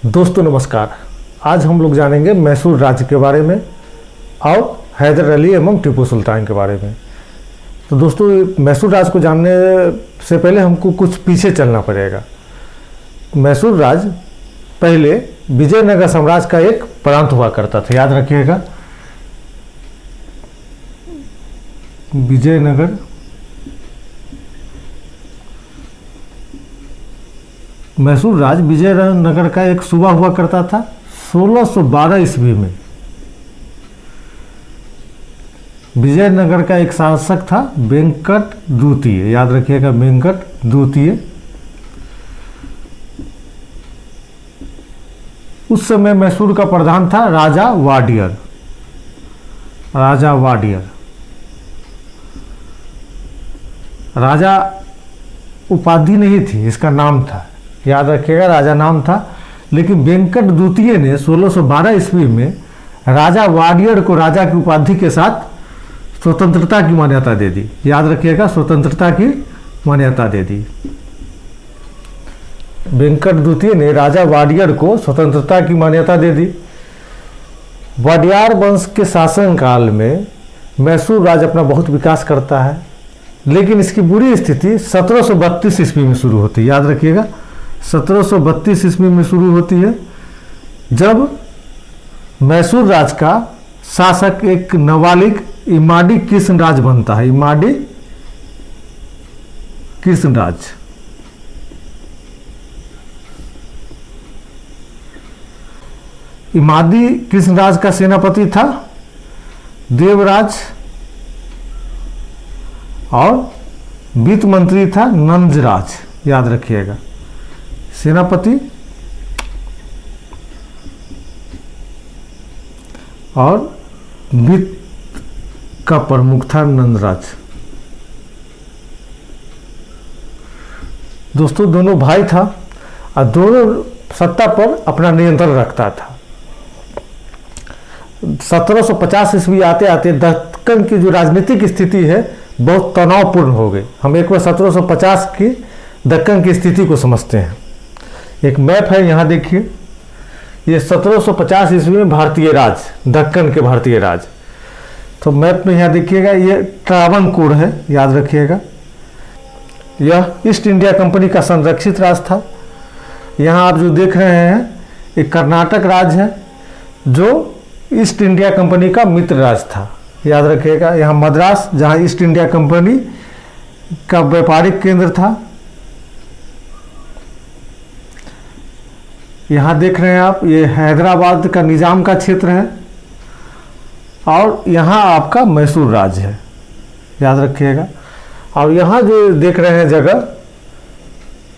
दोस्तों नमस्कार। आज हम लोग जानेंगे मैसूर राज्य के बारे में और हैदर अली एवं टीपू सुल्तान के बारे में। तो दोस्तों मैसूर राज्य को जानने से पहले हमको कुछ पीछे चलना पड़ेगा। मैसूर राज्य पहले विजयनगर साम्राज्य का एक प्रांत हुआ करता था, याद रखिएगा। विजयनगर मैसूर राज्य विजयनगर का एक सूबा हुआ करता था 1612 ईस्वी में। विजयनगर का एक शासक था वेंकट द्वितीय, याद रखिएगा वेंकट द्वितीय। उस समय मैसूर का प्रधान था राजा वाडियर। राजा उपाधि नहीं थी, इसका नाम था, याद रखिएगा राजा नाम था। लेकिन वेंकट द्वितीय ने 1612 ईस्वी में राजा वाडियर को राजा की उपाधि के साथ स्वतंत्रता की मान्यता दे दी, याद रखिएगा स्वतंत्रता की मान्यता दे दी। वेंकट द्वितीय ने राजा वाडियर को स्वतंत्रता की मान्यता दे दी। वाडियार वंश के शासनकाल में मैसूर राज्य अपना बहुत विकास करता है, लेकिन इसकी बुरी स्थिति 1732 ईस्वी में शुरू होती है, याद रखिएगा 1732 ईस्वी में शुरू होती है, जब मैसूर राज्य का शासक एक नाबालिग इमाड़ी कृष्णराज बनता है। इमाड़ी कृष्णराज इमाड़ी कृष्णराज का सेनापति था देवराज और वित्त मंत्री था नंजराज, याद रखिएगा। सेनापति और वित्त का प्रमुख था नंदराज। दोस्तों दोनों भाई था और दोनों सत्ता पर अपना नियंत्रण रखता था। 1750 ईस्वी आते आते दक्कन की जो राजनीतिक स्थिति है बहुत तनावपूर्ण हो गई। हम एक बार 1750 की दक्कन की स्थिति को समझते हैं। एक मैप है, यहाँ देखिए, ये 1750 ईस्वी में भारतीय राज, दक्कन के भारतीय राज। तो मैप में यहाँ देखिएगा ये ट्रावनकोर है, याद रखिएगा। यह ईस्ट इंडिया कंपनी का संरक्षित राज था। यहाँ आप जो देख रहे हैं ये कर्नाटक राज है, जो ईस्ट इंडिया कंपनी का मित्र राज था, याद रखिएगा। यहाँ मद्रास, जहाँ ईस्ट इंडिया कंपनी का व्यापारिक केंद्र था। यहाँ देख रहे हैं आप ये हैदराबाद का निजाम का क्षेत्र है और यहाँ आपका मैसूर राज्य है, याद रखिएगा। और यहाँ जो देख रहे हैं जगह,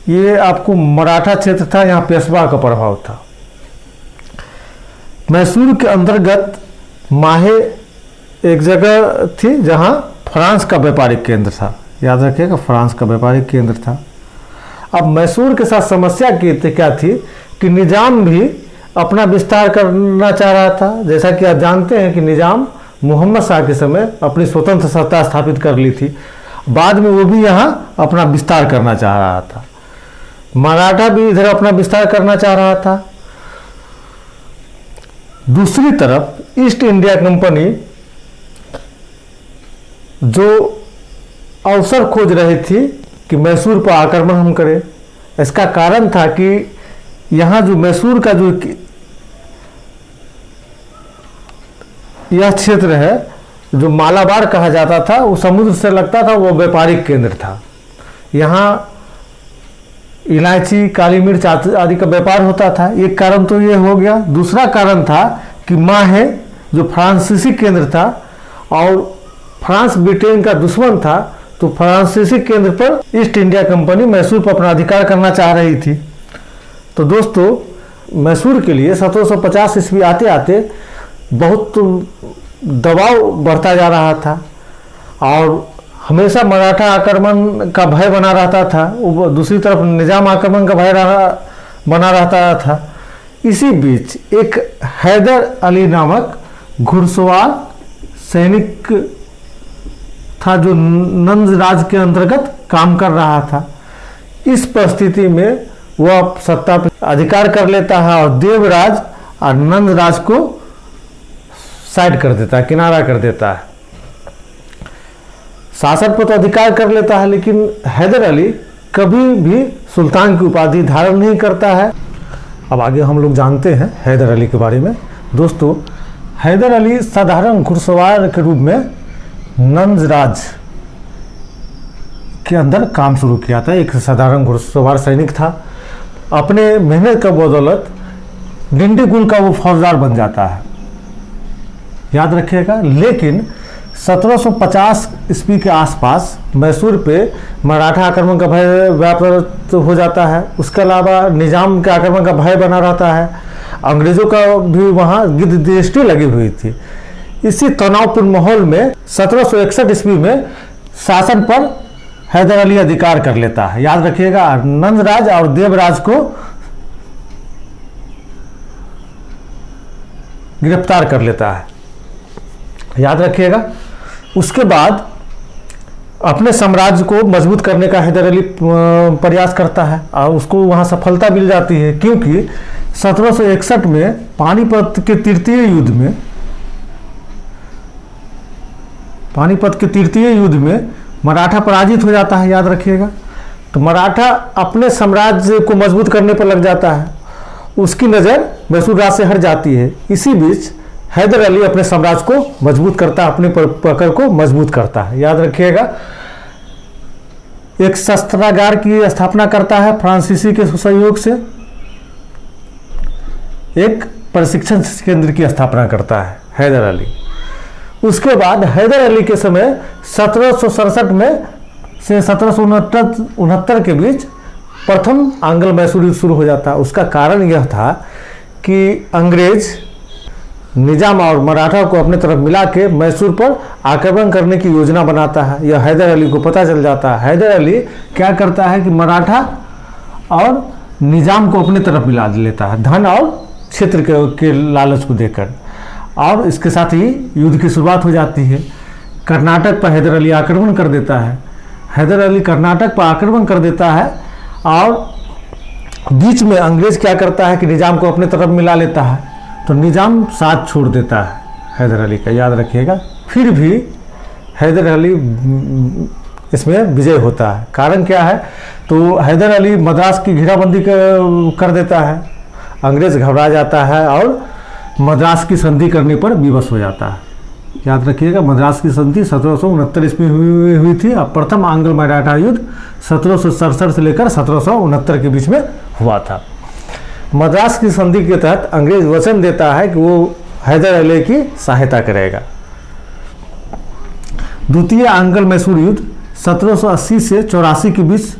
ये आपको मराठा क्षेत्र था, यहाँ पेशवा का प्रभाव था। मैसूर के अंतर्गत माहे एक जगह थी जहाँ फ्रांस का व्यापारिक केंद्र था, याद रखिएगा फ्रांस का व्यापारिक केंद्र था। अब मैसूर के साथ समस्या क्या थी कि निजाम भी अपना विस्तार करना चाह रहा था। जैसा कि आप जानते हैं कि निजाम मोहम्मद शाह के समय अपनी स्वतंत्र सत्ता स्थापित कर ली थी, बाद में वो भी यहाँ अपना विस्तार करना चाह रहा था। मराठा भी इधर अपना विस्तार करना चाह रहा था। दूसरी तरफ ईस्ट इंडिया कंपनी जो अवसर खोज रही थी कि मैसूर पर आक्रमण हम करें। इसका कारण था कि यहाँ जो मैसूर का जो यह क्षेत्र है जो मालाबार कहा जाता था, वो समुद्र से लगता था, वो व्यापारिक केंद्र था। यहाँ इलायची, काली मिर्च आदि का व्यापार होता था। एक कारण तो ये हो गया। दूसरा कारण था कि माहे जो फ्रांसीसी केंद्र था और फ्रांस ब्रिटेन का दुश्मन था, तो फ्रांसीसी केंद्र पर ईस्ट इंडिया कंपनी मैसूर पर अपना अधिकार करना चाह रही थी। तो दोस्तों मैसूर के लिए 1750 ईस्वी आते आते बहुत दबाव बढ़ता जा रहा था और हमेशा मराठा आक्रमण का भय बना रहता था। दूसरी तरफ निजाम आक्रमण का भय बना रहता था। इसी बीच एक हैदर अली नामक घुड़सवार सैनिक था जो नंद राज के अंतर्गत काम कर रहा था। इस परिस्थिति में वह सत्ता पर अधिकार कर लेता है और देवराज और नंदराज को साइड कर देता है, किनारा कर देता है। शासन पर तो अधिकार कर लेता है, लेकिन हैदर अली कभी भी सुल्तान की उपाधि धारण नहीं करता है। अब आगे हम लोग जानते हैं हैदर अली के बारे में। दोस्तों, हैदर अली साधारण घुड़सवार के रूप में नंदराज के अंदर काम शुरू किया था। एक साधारण घुड़सवार सैनिक था। अपने मेहनत का बदौलत डिंडी कुल का वो फौजदार बन जाता है, याद रखिएगा। लेकिन 1750 ईस्वी के आसपास मैसूर पे मराठा आक्रमण का भय व्याप्त हो जाता है। उसके अलावा निजाम के आक्रमण का भय बना रहता है। अंग्रेज़ों का भी वहाँ गिद्ध दृष्टि लगी हुई थी। इसी तनावपूर्ण माहौल में 1761 ईस्वी में शासन पर हैदर अली अधिकार कर लेता है, याद रखिएगा। नंदराज और देवराज को गिरफ्तार कर लेता है, याद रखिएगा। उसके बाद अपने साम्राज्य को मजबूत करने का हैदर अली प्रयास करता है और उसको वहाँ सफलता मिल जाती है, क्योंकि 1761 में पानीपत के तृतीय युद्ध में मराठा पराजित हो जाता है, याद रखिएगा। तो मराठा अपने साम्राज्य को मजबूत करने पर लग जाता है। उसकी नज़र मैसूर राज से हट जाती है। इसी बीच हैदर अली अपने साम्राज्य को मजबूत करता है, अपने पकड़ को मजबूत करता है, याद रखिएगा। एक शस्त्रागार की स्थापना करता है फ्रांसीसी के सहयोग से। एक प्रशिक्षण केंद्र की स्थापना करता है हैदर अली। उसके बाद हैदर अली के समय 1767 में से 1769 के बीच प्रथम आंग्ल मैसूर युद्ध शुरू हो जाता है। उसका कारण यह था कि अंग्रेज निजाम और मराठा को अपने तरफ मिला के मैसूर पर आक्रमण करने की योजना बनाता है। यह हैदर अली को पता चल जाता है। हैदर अली क्या करता है कि मराठा और निजाम को अपने तरफ मिला लेता है, धन और क्षेत्र के लालच को देकर। और इसके साथ ही युद्ध की शुरुआत हो जाती है। कर्नाटक पर हैदर अली आक्रमण कर देता है। हैदर अली कर्नाटक पर आक्रमण कर देता है और बीच में अंग्रेज क्या करता है कि निजाम को अपने तरफ मिला लेता है, तो निजाम साथ छोड़ देता है हैदर अली का, याद रखिएगा। फिर भी हैदर अली इसमें विजय होता है। कारण क्या है, तो हैदर अली मद्रास की घेराबंदी कर देता है। अंग्रेज घबरा जाता है और मद्रास की संधि करने पर विवश हो जाता है, याद रखिएगा। मद्रास की संधि 1769 ईस्वी में हुई थी। अब प्रथम आंग्ल मराठा युद्ध 1767 से लेकर 1769 के बीच में हुआ था। मद्रास की संधि के तहत अंग्रेज वचन देता है कि वो हैदर अली की सहायता करेगा। द्वितीय आंग्ल मैसूर युद्ध 1780 से 84 के बीच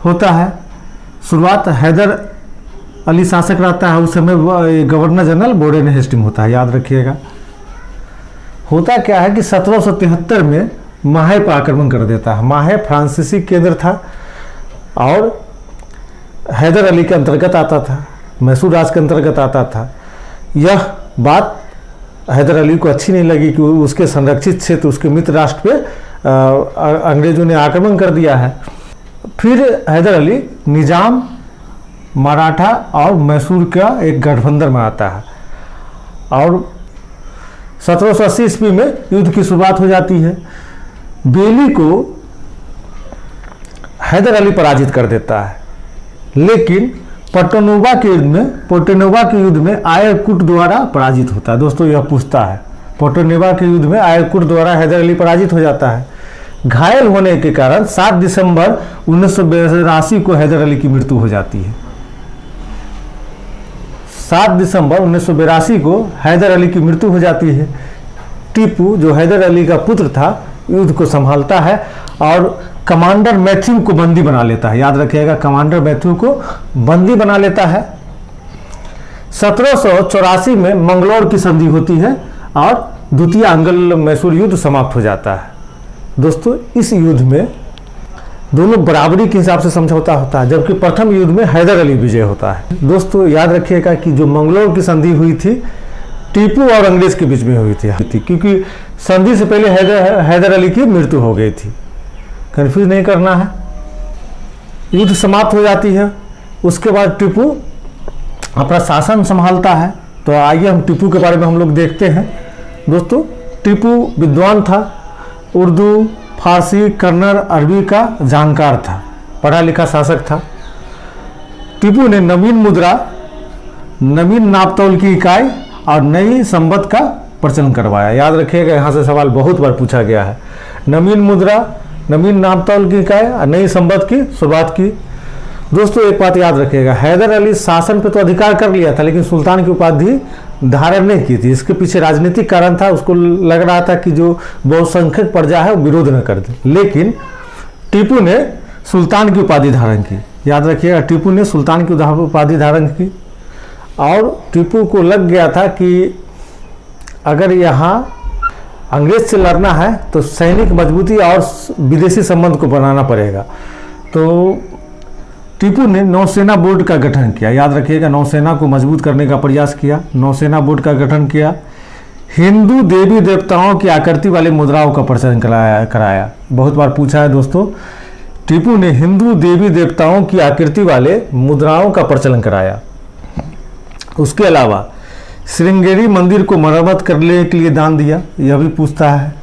होता है। शुरुआत हैदर अली शासक रहता है। उस समय गवर्नर जनरल बोर्डेन हेस्टिंग होता है, याद रखिएगा। होता क्या है कि 1773 में माहे पर आक्रमण कर देता है। माहे फ्रांसीसी केंद्र था और हैदर अली के अंतर्गत आता था, मैसूर राज के अंतर्गत आता था। यह बात हैदर अली को अच्छी नहीं लगी कि उसके संरक्षित क्षेत्र, उसके मित्र राष्ट्र पे अंग्रेजों ने आक्रमण कर दिया है। फिर हैदर अली निजाम, मराठा और मैसूर का एक गठबंधन में आता है और 1780 ईस्वी में युद्ध की शुरुआत हो जाती है। बेली को हैदर अली पराजित कर देता है, लेकिन पोर्टनोवा के युद्ध में आयरकुट द्वारा पराजित होता है। दोस्तों, यह पूछता है, पोर्टनोवा के युद्ध में आयरकुट द्वारा हैदर अली पराजित हो जाता है। घायल होने के कारण 7 दिसंबर 1982 को हैदर अली की मृत्यु हो जाती है। 7 दिसंबर 1982 को हैदर अली की मृत्यु हो जाती है। टीपू, जो हैदर अली का पुत्र था, युद्ध को संभालता है और कमांडर मैथ्यू को बंदी बना लेता है, याद रखिएगा। कमांडर मैथ्यू को बंदी बना लेता है। 1784 में मंगलौर की संधि होती है और द्वितीय आंग्ल मैसूर युद्ध समाप्त हो जाता है। दोस्तों, इस युद्ध में दोनों बराबरी के हिसाब से समझौता होता है, जबकि प्रथम युद्ध में हैदर अली विजय होता है। दोस्तों, याद रखिएगा कि जो मंगलौर की संधि हुई थी टीपू और अंग्रेज के बीच में हुई थी, क्योंकि संधि से पहले हैदर अली की मृत्यु हो गई थी। कंफ्यूज नहीं करना है। युद्ध समाप्त हो जाती है। उसके बाद टीपू अपना शासन संभालता है। तो आइए हम टीपू के बारे में हम लोग देखते हैं। दोस्तों, टीपू विद्वान था, उर्दू, फारसी, कन्नड़, अरबी का जानकार था, पढ़ा लिखा शासक था। टीपू ने नवीन मुद्रा, नवीन नापतोल की इकाई और नई संवत का प्रचलन करवाया। याद रखिएगा, यहाँ से सवाल बहुत बार पूछा गया है। नवीन मुद्रा, नवीन नापतोल की इकाई और नई संवत की शुरुआत की। दोस्तों, एक बात याद रखिएगा, हैदर अली शासन पे तो अधिकार कर लिया था, लेकिन सुल्तान की उपाधि धारण नहीं की थी। इसके पीछे राजनीतिक कारण था। उसको लग रहा था कि जो बहुसंख्यक प्रजा है वो विरोध न कर दे, लेकिन टीपू ने सुल्तान की उपाधि धारण की। याद रखिएगा, टीपू ने सुल्तान की उपाधि धारण की और टीपू को लग गया था कि अगर यहाँ अंग्रेज से लड़ना है तो सैनिक मजबूती और विदेशी संबंध को बनाना पड़ेगा। तो टीपू ने नौसेना बोर्ड का गठन किया। याद रखिएगा, नौसेना को मजबूत करने का प्रयास किया, नौसेना बोर्ड का गठन किया। हिंदू देवी देवताओं की आकृति वाली मुद्राओं का प्रचलन कराया। बहुत बार पूछा है दोस्तों, टीपू ने हिंदू देवी देवताओं की आकृति वाले मुद्राओं का प्रचलन कराया। उसके अलावा श्रृंगेरी मंदिर को मरम्मत करने के लिए दान दिया, यह भी पूछता है।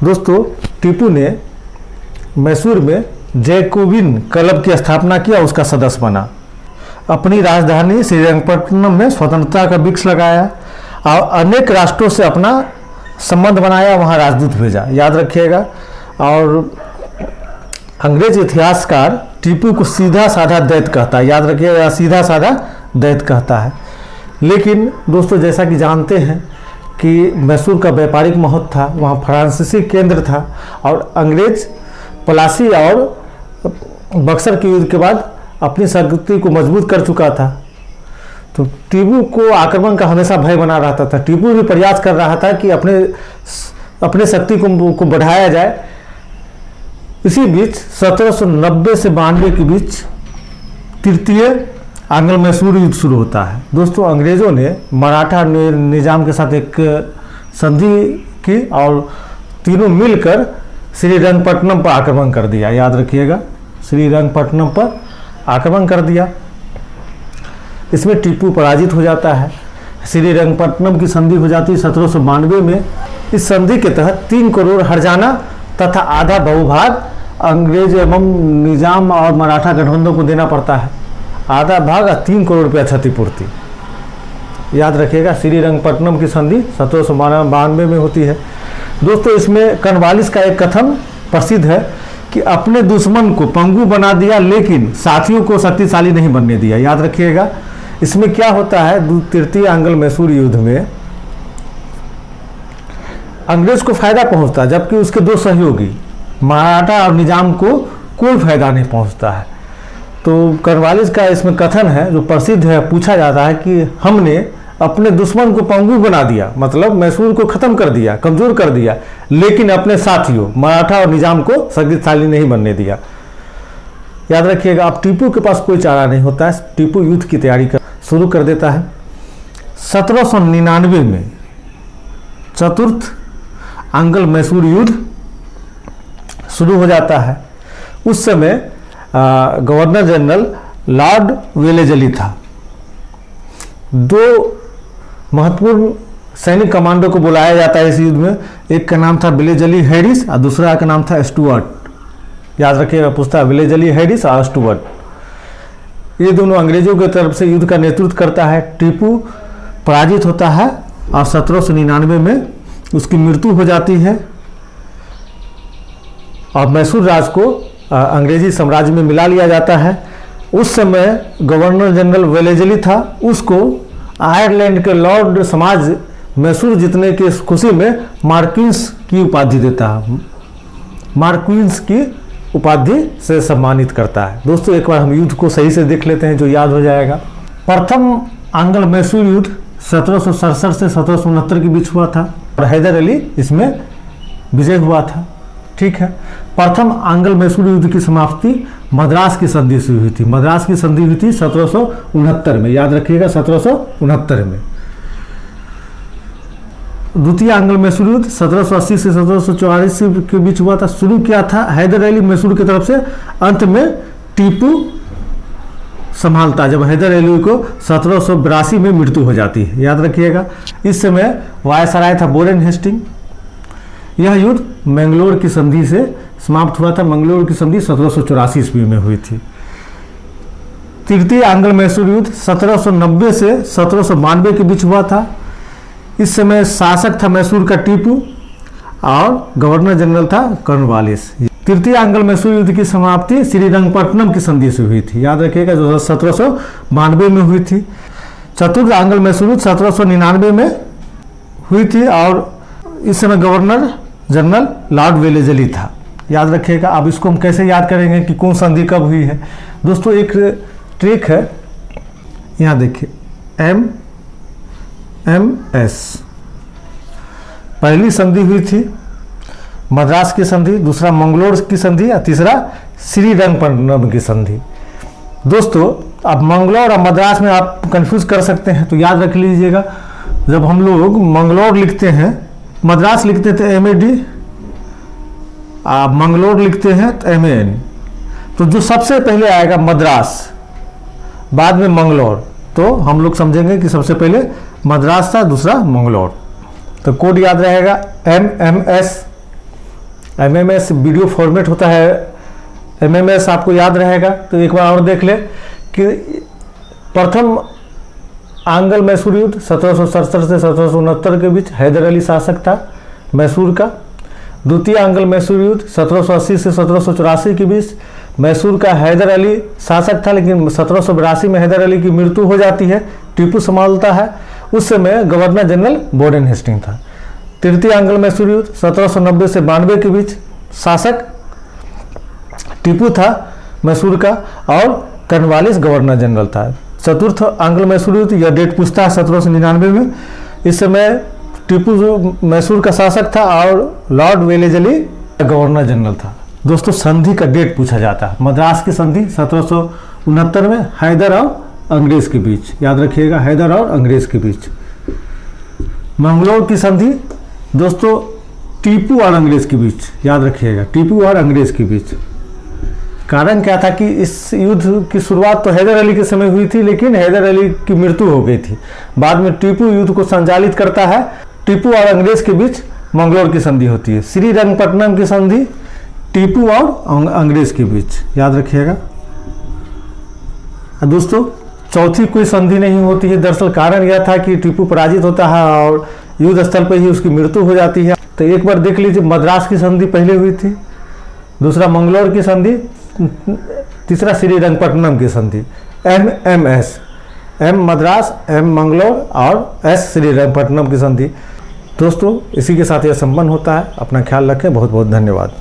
दोस्तों, टीपू ने मैसूर में जैकोबिन क्लब की स्थापना किया, उसका सदस्य बना। अपनी राजधानी श्रीरंगपट्टनम में स्वतंत्रता का वृक्ष लगाया और अनेक राष्ट्रों से अपना संबंध बनाया, वहाँ राजदूत भेजा। याद रखिएगा। और अंग्रेज इतिहासकार टीपू को सीधा साधा दैत्य कहता है। याद रखिएगा, सीधा साधा दैत्य कहता है। लेकिन दोस्तों, जैसा कि जानते हैं कि मैसूर का व्यापारिक महत्व था, वहाँ फ्रांसीसी केंद्र था और अंग्रेज पलासी और बक्सर के युद्ध के बाद अपनी शक्ति को मजबूत कर चुका था। तो टीपू को आक्रमण का हमेशा भय बना रहता था। टीपू भी प्रयास कर रहा था कि अपने शक्ति को बढ़ाया जाए। इसी बीच 1790 से 92 के बीच तृतीय आंग्ल मैसूर युद्ध शुरू होता है। दोस्तों, अंग्रेजों ने मराठा निजाम के साथ एक संधि की और तीनों मिलकर श्रीरंगपट्टनम पर आक्रमण कर दिया। याद रखिएगा, श्रीरंगपट्टनम पर आक्रमण कर दिया। इसमें टीपू पराजित हो जाता है। श्रीरंगपट्टनम की संधि हो जाती है 1792 में। इस संधि के तहत 3 करोड़ हर्जाना तथा आधा बहुभाग अंग्रेज एवं निजाम और मराठा गठबंधन को देना पड़ता है। आधा भाग 3 करोड़ रुपया क्षतिपूर्ति। याद रखिएगा, श्रीरंगपट्टनम की संधि 1792 में होती है। दोस्तों, इसमें कर्नवालिस का एक कथन प्रसिद्ध है कि अपने दुश्मन को पंगु बना दिया लेकिन साथियों को शक्तिशाली नहीं बनने दिया। याद रखिएगा, इसमें क्या होता है, तृतीय आंग्ल मैसूर युद्ध में अंग्रेज को फायदा पहुंचता, जबकि उसके 2 सहयोगी मराठा और निजाम को कोई फायदा नहीं पहुंचता है। तो कर्नवालिस का इसमें कथन है जो प्रसिद्ध है, पूछा जाता है कि हमने अपने दुश्मन को पंगु बना दिया, मतलब मैसूर को खत्म कर दिया, कमजोर कर दिया, लेकिन अपने साथियों मराठा और निजाम को शक्तिशाली नहीं बनने दिया। याद रखिएगा, अब टीपू के पास कोई चारा नहीं होता है। टीपू युद्ध की तैयारी शुरू कर देता है। 1799 में चतुर्थ आंग्ल मैसूर युद्ध शुरू हो जाता है। उस समय गवर्नर जनरल लॉर्ड वेलेजली था। 2 महत्वपूर्ण सैनिक कमांडो को बुलाया जाता है इस युद्ध में। एक का नाम था वेलेजली हैरिस और दूसरा का नाम था स्टुअर्ट। याद रखिएगा, पूछता है वेलेजली हैरिस और स्टुअर्ट। ये दोनों अंग्रेजों की तरफ से युद्ध का नेतृत्व करता है। टीपू पराजित होता है और 1799 में उसकी मृत्यु हो जाती है और मैसूर राज को अंग्रेजी साम्राज्य में मिला लिया जाता है। उस समय गवर्नर जनरल वेलेजली था, उसको आयरलैंड के लॉर्ड समाज मैसूर जीतने की खुशी में मार्क्वींस की उपाधि देता है, मार्क्वींस की उपाधि से सम्मानित करता है। दोस्तों, एक बार हम युद्ध को सही से देख लेते हैं जो याद हो जाएगा। प्रथम आंग्ल मैसूर युद्ध 1767 से 1769 के बीच हुआ था और हैदर अली इसमें विजय हुआ था। ठीक है। प्रथम आंग्ल मैसूर युद्ध की समाप्ति मद्रास की संधि से हुई थी। मद्रास की संधि हुई थी 1769 में। याद रखिएगा, 1769 में। द्वितीय आंग्ल मैसूर युद्ध 1780 से 1744 के बीच हुआ था। शुरू किया था हैदर अली मैसूर की तरफ से, अंत में टीपू संभालता है जब हैदर अली को 1782 में मृत्यु हो जाती है, याद रखिएगा। इस समय वायसराय था वॉरेन हेस्टिंग। यह युद्ध मैंगलोर की संधि से समाप्त हुआ था। मैंगलोर की संधि 1784 ईस्वी में हुई थी। तृतीय आंग्ल मैसूर युद्ध 1790 से 1792 के बीच हुआ था। इस समय शासक था मैसूर का टीपू और गवर्नर जनरल था कॉर्नवालिस। तृतीय आंग्ल मैसूर युद्ध की समाप्ति श्रीरंगपट्टनम की संधि से हुई थी, याद रखिएगा, जो 1792 में हुई थी। चतुर्थ आंग्ल मैसूर युद्ध 1799 में हुई थी और इस समय गवर्नर जनरल लॉर्ड वेलेस्ली था, याद रखिएगा। अब इसको हम कैसे याद करेंगे कि कौन संधि कब हुई है। दोस्तों एक ट्रिक है, यहाँ देखिए, MS पहली संधि हुई थी मद्रास की संधि, दूसरा मंगलोर की संधि और तीसरा श्रीरंगपट्टनम की संधि। दोस्तों अब मंगलोर और मद्रास में आप कंफ्यूज कर सकते हैं, तो याद रख लीजिएगा, जब हम लोग मंगलोर लिखते हैं, मद्रास लिखते थे MAD, आप मंगलोर लिखते हैं तो MAN, तो जो सबसे पहले आएगा मद्रास, बाद में मंगलोर, तो हम लोग समझेंगे कि सबसे पहले मद्रास था, दूसरा मंगलोर। तो कोड याद रहेगा MMS वीडियो फॉर्मेट होता है, MMS आपको याद रहेगा। तो एक बार और देख ले कि प्रथम आंग्ल मैसूर युद्ध 1767 से 1769 के बीच हैदर अली शासक था मैसूर का। द्वितीय आंग्ल मैसूर युद्ध 1780 से 1784 के बीच मैसूर का हैदर अली शासक था, लेकिन 1782 में हैदर अली की मृत्यु हो जाती है, टीपू संभालता है। उस समय गवर्नर जनरल वॉरेन हेस्टिंग था। तृतीय आंग्ल मैसूर युद्ध 1790 से 92 के बीच शासक टीपू था मैसूर का और कॉर्नवालिस गवर्नर जनरल था। चतुर्थ आंग्ल मैसूर युद्ध, यह डेट पूछता है 1799 में। इस समय टीपू जो मैसूर का शासक था और लॉर्ड वेलेस्ली गवर्नर जनरल था। दोस्तों संधि का डेट पूछा जाता है। मद्रास की संधि 1769 में हैदर और अंग्रेज के बीच, याद रखिएगा, हैदर और अंग्रेज के बीच। मंगलोर की संधि दोस्तों टीपू और अंग्रेज के बीच, याद रखिएगा, टीपू और अंग्रेज के बीच। कारण क्या था कि इस युद्ध की शुरुआत तो हैदर अली के समय हुई थी, लेकिन हैदर अली की मृत्यु हो गई थी। बाद में टीपू युद्ध को संचालित करता है। टीपू और अंग्रेज के बीच मंगलोर की संधि होती है। श्रीरंगपट्टनम की संधि टीपू और अंग्रेज के बीच, याद रखिएगा। दोस्तों चौथी कोई संधि नहीं होती है। दरअसल कारण यह था कि टीपू पराजित होता है और युद्ध स्थल पर ही उसकी मृत्यु हो जाती है। तो एक बार देख लीजिए, मद्रास की संधि पहले हुई थी, दूसरा मंगलोर की संधि, तीसरा श्रीरंगपट्टनम की संधि। MMS, M Madras, M Mangalore और S श्रीरंगपट्टनम की संधि। दोस्तों इसी के साथ यह संपन्न होता है। अपना ख्याल रखें। बहुत बहुत धन्यवाद।